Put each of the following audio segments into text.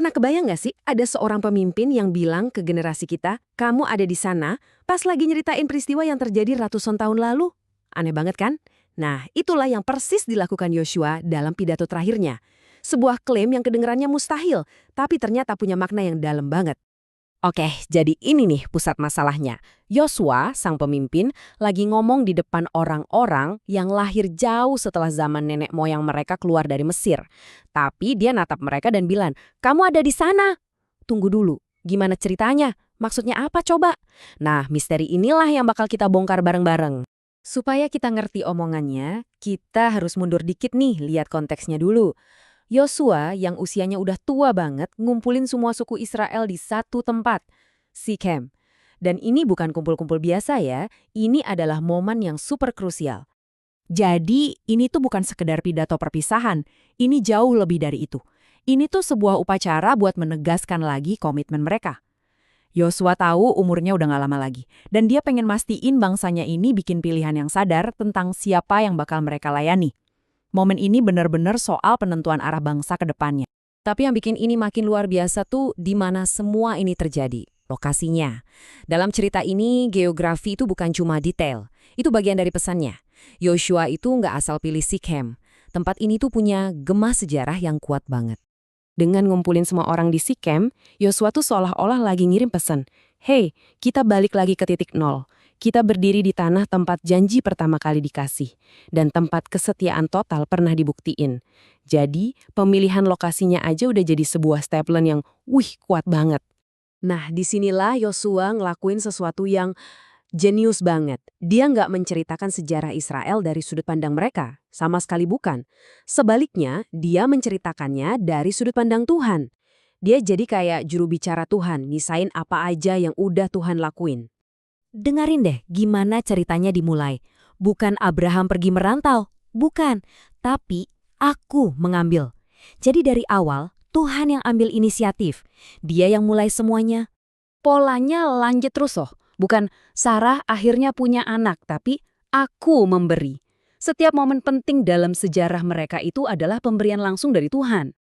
Pernah kebayang nggak sih ada seorang pemimpin yang bilang ke generasi kita, kamu ada di sana pas lagi nyeritain peristiwa yang terjadi ratusan tahun lalu? Aneh banget kan? Nah, itulah yang persis dilakukan Yosua dalam pidato terakhirnya. Sebuah klaim yang kedengarannya mustahil, tapi ternyata punya makna yang dalam banget. Oke, jadi ini nih pusat masalahnya. Yosua, sang pemimpin, lagi ngomong di depan orang-orang yang lahir jauh setelah zaman nenek moyang mereka keluar dari Mesir. Tapi dia natap mereka dan bilang, kamu ada di sana. Tunggu dulu, gimana ceritanya? Maksudnya apa coba? Nah, misteri inilah yang bakal kita bongkar bareng-bareng. Supaya kita ngerti omongannya, kita harus mundur dikit nih, lihat konteksnya dulu. Yosua yang usianya udah tua banget ngumpulin semua suku Israel di satu tempat, Sikhem. Dan ini bukan kumpul-kumpul biasa ya, ini adalah momen yang super krusial. Jadi ini tuh bukan sekedar pidato perpisahan, ini jauh lebih dari itu. Ini tuh sebuah upacara buat menegaskan lagi komitmen mereka. Yosua tahu umurnya udah gak lama lagi, dan dia pengen mastiin bangsanya ini bikin pilihan yang sadar tentang siapa yang bakal mereka layani. Momen ini benar-benar soal penentuan arah bangsa ke depannya. Tapi yang bikin ini makin luar biasa tuh di mana semua ini terjadi, lokasinya. Dalam cerita ini, geografi itu bukan cuma detail, itu bagian dari pesannya. Yosua itu nggak asal pilih Sikhem. Tempat ini tuh punya gema sejarah yang kuat banget. Dengan ngumpulin semua orang di Sikhem, Yosua tuh seolah-olah lagi ngirim pesan, "Hey, kita balik lagi ke titik nol. Kita berdiri di tanah tempat janji pertama kali dikasih, dan tempat kesetiaan total pernah dibuktiin." Jadi, pemilihan lokasinya aja udah jadi sebuah statement yang, kuat banget. Nah, disinilah Yosua ngelakuin sesuatu yang jenius banget. Dia nggak menceritakan sejarah Israel dari sudut pandang mereka, sama sekali bukan. Sebaliknya, dia menceritakannya dari sudut pandang Tuhan. Dia jadi kayak juru bicara Tuhan, nyisain apa aja yang udah Tuhan lakuin. Dengarin deh gimana ceritanya dimulai. Bukan Abraham pergi merantau, bukan. Tapi aku mengambil. Jadi dari awal, Tuhan yang ambil inisiatif. Dia yang mulai semuanya. Polanya lanjut terus loh. Bukan Sarah akhirnya punya anak, tapi aku memberi. Setiap momen penting dalam sejarah mereka itu adalah pemberian langsung dari Tuhan.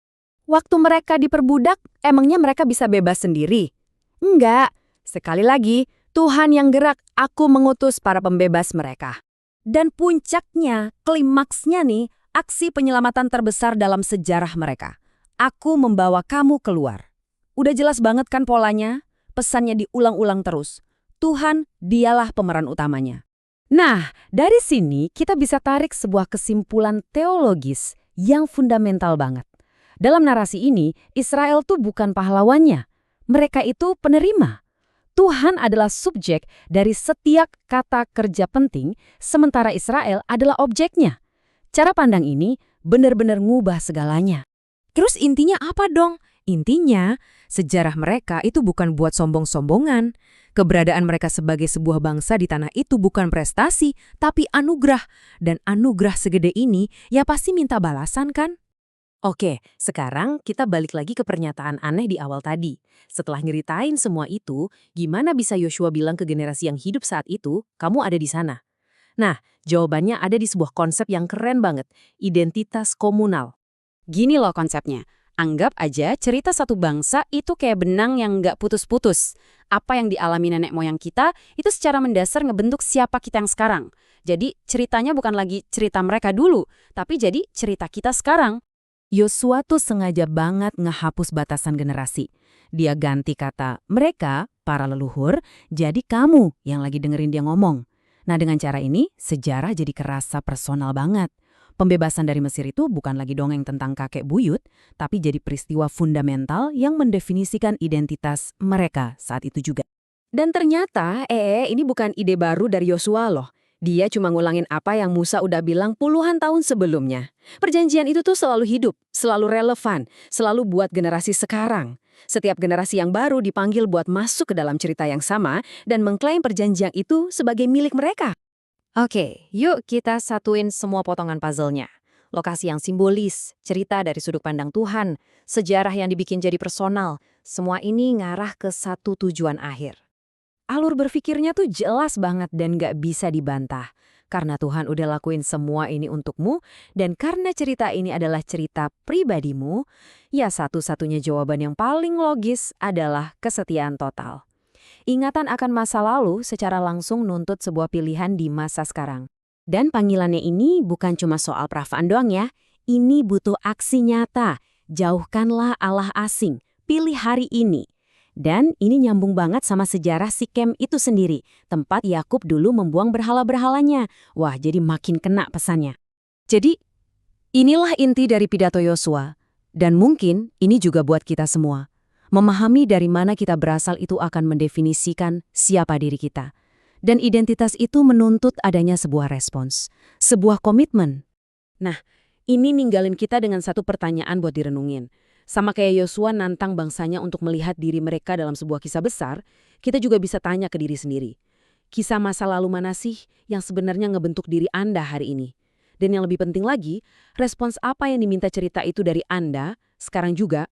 Waktu mereka diperbudak, emangnya mereka bisa bebas sendiri? Enggak. Sekali lagi, Tuhan yang gerak, aku mengutus para pembebas mereka. Dan puncaknya, klimaksnya nih, aksi penyelamatan terbesar dalam sejarah mereka. Aku membawa kamu keluar. Udah jelas banget kan polanya? Pesannya diulang-ulang terus. Tuhan, dialah pemeran utamanya. Nah, dari sini kita bisa tarik sebuah kesimpulan teologis yang fundamental banget. Dalam narasi ini, Israel tuh bukan pahlawannya. Mereka itu penerima. Tuhan adalah subjek dari setiap kata kerja penting, sementara Israel adalah objeknya. Cara pandang ini benar-benar ngubah segalanya. Terus intinya apa dong? Intinya, sejarah mereka itu bukan buat sombong-sombongan. Keberadaan mereka sebagai sebuah bangsa di tanah itu bukan prestasi, tapi anugerah. Dan anugerah segede ini ya pasti minta balasan kan? Oke, sekarang kita balik lagi ke pernyataan aneh di awal tadi. Setelah nyeritain semua itu, gimana bisa Yosua bilang ke generasi yang hidup saat itu, kamu ada di sana? Nah, jawabannya ada di sebuah konsep yang keren banget, identitas komunal. Gini loh konsepnya, anggap aja cerita satu bangsa itu kayak benang yang nggak putus-putus. Apa yang dialami nenek moyang kita, itu secara mendasar ngebentuk siapa kita yang sekarang. Jadi ceritanya bukan lagi cerita mereka dulu, tapi jadi cerita kita sekarang. Yosua tuh sengaja banget ngehapus batasan generasi. Dia ganti kata mereka, para leluhur, jadi kamu yang lagi dengerin dia ngomong. Nah dengan cara ini, sejarah jadi kerasa personal banget. Pembebasan dari Mesir itu bukan lagi dongeng tentang kakek buyut, tapi jadi peristiwa fundamental yang mendefinisikan identitas mereka saat itu juga. Dan ternyata, ini bukan ide baru dari Yosua loh. Dia cuma ngulangin apa yang Musa udah bilang puluhan tahun sebelumnya. Perjanjian itu tuh selalu hidup, selalu relevan, selalu buat generasi sekarang. Setiap generasi yang baru dipanggil buat masuk ke dalam cerita yang sama dan mengklaim perjanjian itu sebagai milik mereka. Oke, yuk kita satuin semua potongan puzzle-nya. Lokasi yang simbolis, cerita dari sudut pandang Tuhan, sejarah yang dibikin jadi personal, semua ini ngarah ke satu tujuan akhir. Alur berpikirnya tuh jelas banget dan gak bisa dibantah. karena Tuhan udah lakuin semua ini untukmu, dan karena cerita ini adalah cerita pribadimu, ya satu-satunya jawaban yang paling logis adalah kesetiaan total. Ingatan akan masa lalu secara langsung nuntut sebuah pilihan di masa sekarang. Dan panggilannya ini bukan cuma soal perasaan doang ya, ini butuh aksi nyata. Jauhkanlah Allah asing, pilih hari ini. Dan ini nyambung banget sama sejarah Sikem itu sendiri, tempat Yakub dulu membuang berhala-berhalanya. Wah, jadi makin kena pesannya. Jadi, inilah inti dari pidato Yosua. Dan mungkin ini juga buat kita semua. Memahami dari mana kita berasal itu akan mendefinisikan siapa diri kita. Dan identitas itu menuntut adanya sebuah respons, sebuah komitmen. Nah, ini ninggalin kita dengan satu pertanyaan buat direnungin. Sama kayak Yosua nantang bangsanya untuk melihat diri mereka dalam sebuah kisah besar, kita juga bisa tanya ke diri sendiri. Kisah masa lalu mana sih yang sebenarnya ngebentuk diri Anda hari ini? Dan yang lebih penting lagi, respons apa yang diminta cerita itu dari Anda sekarang juga